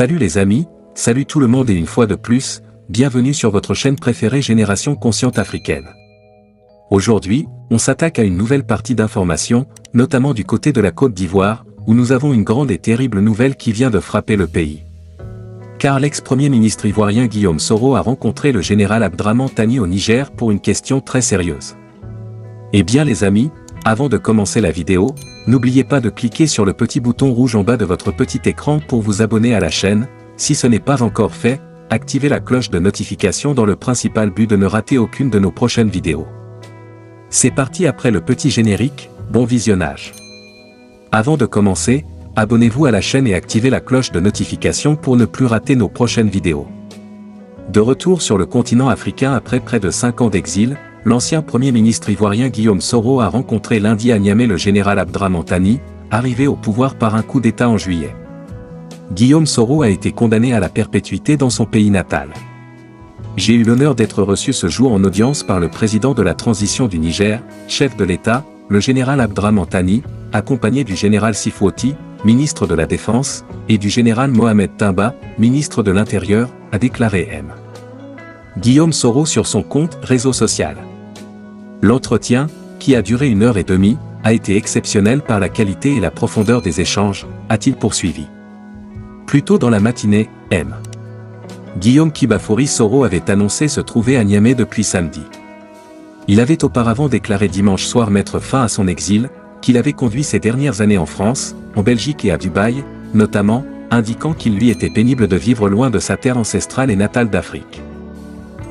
Salut les amis, salut tout le monde et une fois de plus, bienvenue sur votre chaîne préférée Génération Consciente Africaine. Aujourd'hui, on s'attaque à une nouvelle partie d'information, notamment du côté de la Côte d'Ivoire, où nous avons une grande et terrible nouvelle qui vient de frapper le pays. Car l'ex-premier ministre ivoirien Guillaume Soro a rencontré le général Abdraman Tani au Niger pour une question très sérieuse. Eh bien les amis, avant de commencer la vidéo, n'oubliez pas de cliquer sur le petit bouton rouge en bas de votre petit écran pour vous abonner à la chaîne. Si ce n'est pas encore fait, activez la cloche de notification dans le principal but de ne rater aucune de nos prochaines vidéos. C'est parti après le petit générique, bon visionnage. Avant de commencer, abonnez-vous à la chaîne et activez la cloche de notification pour ne plus rater nos prochaines vidéos. De retour sur le continent africain après près de 5 ans d'exil, l'ancien Premier ministre ivoirien Guillaume Soro a rencontré lundi à Niamey le général Abdraman Tani, arrivé au pouvoir par un coup d'État en juillet. Guillaume Soro a été condamné à la perpétuité dans son pays natal. J'ai eu l'honneur d'être reçu ce jour en audience par le président de la transition du Niger, chef de l'État, le général Abdraman Tani, accompagné du général Sifouoti, ministre de la Défense, et du général Mohamed Timba, ministre de l'Intérieur, a déclaré M. Guillaume Soro sur son compte réseau social. L'entretien, qui a duré 1h30, a été exceptionnel par la qualité et la profondeur des échanges, a-t-il poursuivi. Plus tôt dans la matinée, M. Guillaume Kibafouri Soro avait annoncé se trouver à Niamey depuis samedi. Il avait auparavant déclaré dimanche soir mettre fin à son exil, qu'il avait conduit ces dernières années en France, en Belgique et à Dubaï, notamment, indiquant qu'il lui était pénible de vivre loin de sa terre ancestrale et natale d'Afrique.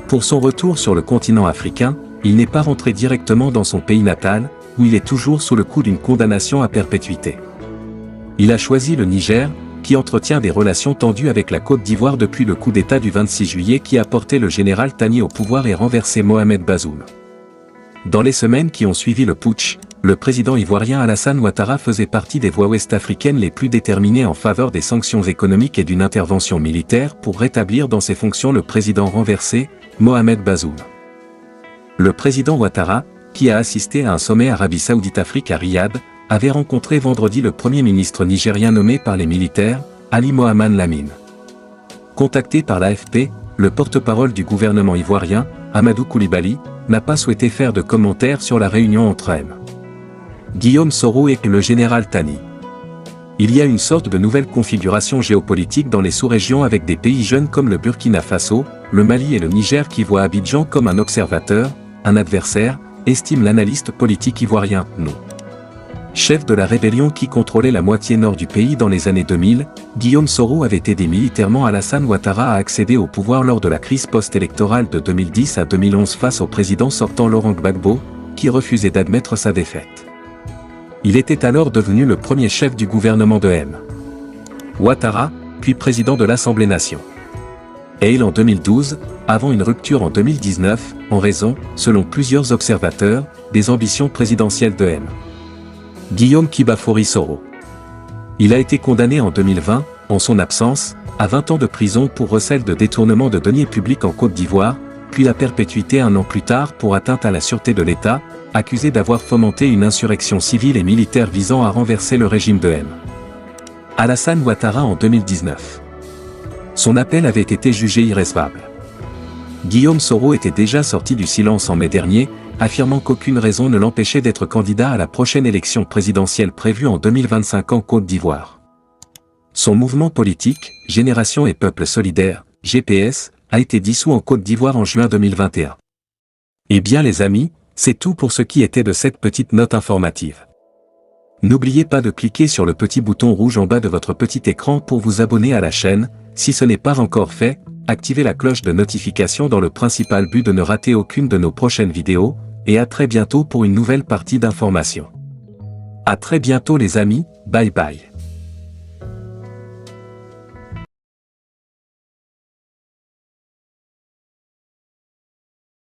Pour son retour sur le continent africain, il n'est pas rentré directement dans son pays natal, où il est toujours sous le coup d'une condamnation à perpétuité. Il a choisi le Niger, qui entretient des relations tendues avec la Côte d'Ivoire depuis le coup d'État du 26 juillet qui a porté le général Tani au pouvoir et renversé Mohamed Bazoum. Dans les semaines qui ont suivi le putsch, le président ivoirien Alassane Ouattara faisait partie des voix ouest-africaines les plus déterminées en faveur des sanctions économiques et d'une intervention militaire pour rétablir dans ses fonctions le président renversé, Mohamed Bazoum. Le président Ouattara, qui a assisté à un sommet Arabie Saoudite-Afrique à Riyad, avait rencontré vendredi le premier ministre nigérien nommé par les militaires, Ali Mohamed Lamine. Contacté par l'AFP, le porte-parole du gouvernement ivoirien, Amadou Koulibaly, n'a pas souhaité faire de commentaires sur la réunion entre M. Guillaume Soro et le général Tani. Il y a une sorte de nouvelle configuration géopolitique dans les sous-régions avec des pays jeunes comme le Burkina Faso, le Mali et le Niger qui voient Abidjan comme un observateur, un adversaire, estime l'analyste politique ivoirien, non. Chef de la rébellion qui contrôlait la moitié nord du pays dans les années 2000, Guillaume Soro avait aidé militairement Alassane Ouattara à accéder au pouvoir lors de la crise post-électorale de 2010 à 2011 face au président sortant Laurent Gbagbo, qui refusait d'admettre sa défaite. Il était alors devenu le premier chef du gouvernement de M. Ouattara, puis président de l'Assemblée-Nation. Et en 2012, avant une rupture en 2019, en raison, selon plusieurs observateurs, des ambitions présidentielles de M. Guillaume Kibafouri Soro. Il a été condamné en 2020, en son absence, à 20 ans de prison pour recel de détournement de deniers publics en Côte d'Ivoire, puis la perpétuité un an plus tard pour atteinte à la sûreté de l'État, accusé d'avoir fomenté une insurrection civile et militaire visant à renverser le régime de M. Alassane Ouattara en 2019. Son appel avait été jugé irrecevable. Guillaume Soro était déjà sorti du silence en mai dernier, affirmant qu'aucune raison ne l'empêchait d'être candidat à la prochaine élection présidentielle prévue en 2025 en Côte d'Ivoire. Son mouvement politique, Génération et Peuple Solidaire, GPS, a été dissous en Côte d'Ivoire en juin 2021. Eh bien les amis, c'est tout pour ce qui était de cette petite note informative. N'oubliez pas de cliquer sur le petit bouton rouge en bas de votre petit écran pour vous abonner à la chaîne. Si ce n'est pas encore fait, activez la cloche de notification dans le principal but de ne rater aucune de nos prochaines vidéos, et à très bientôt pour une nouvelle partie d'information. À très bientôt les amis, bye bye.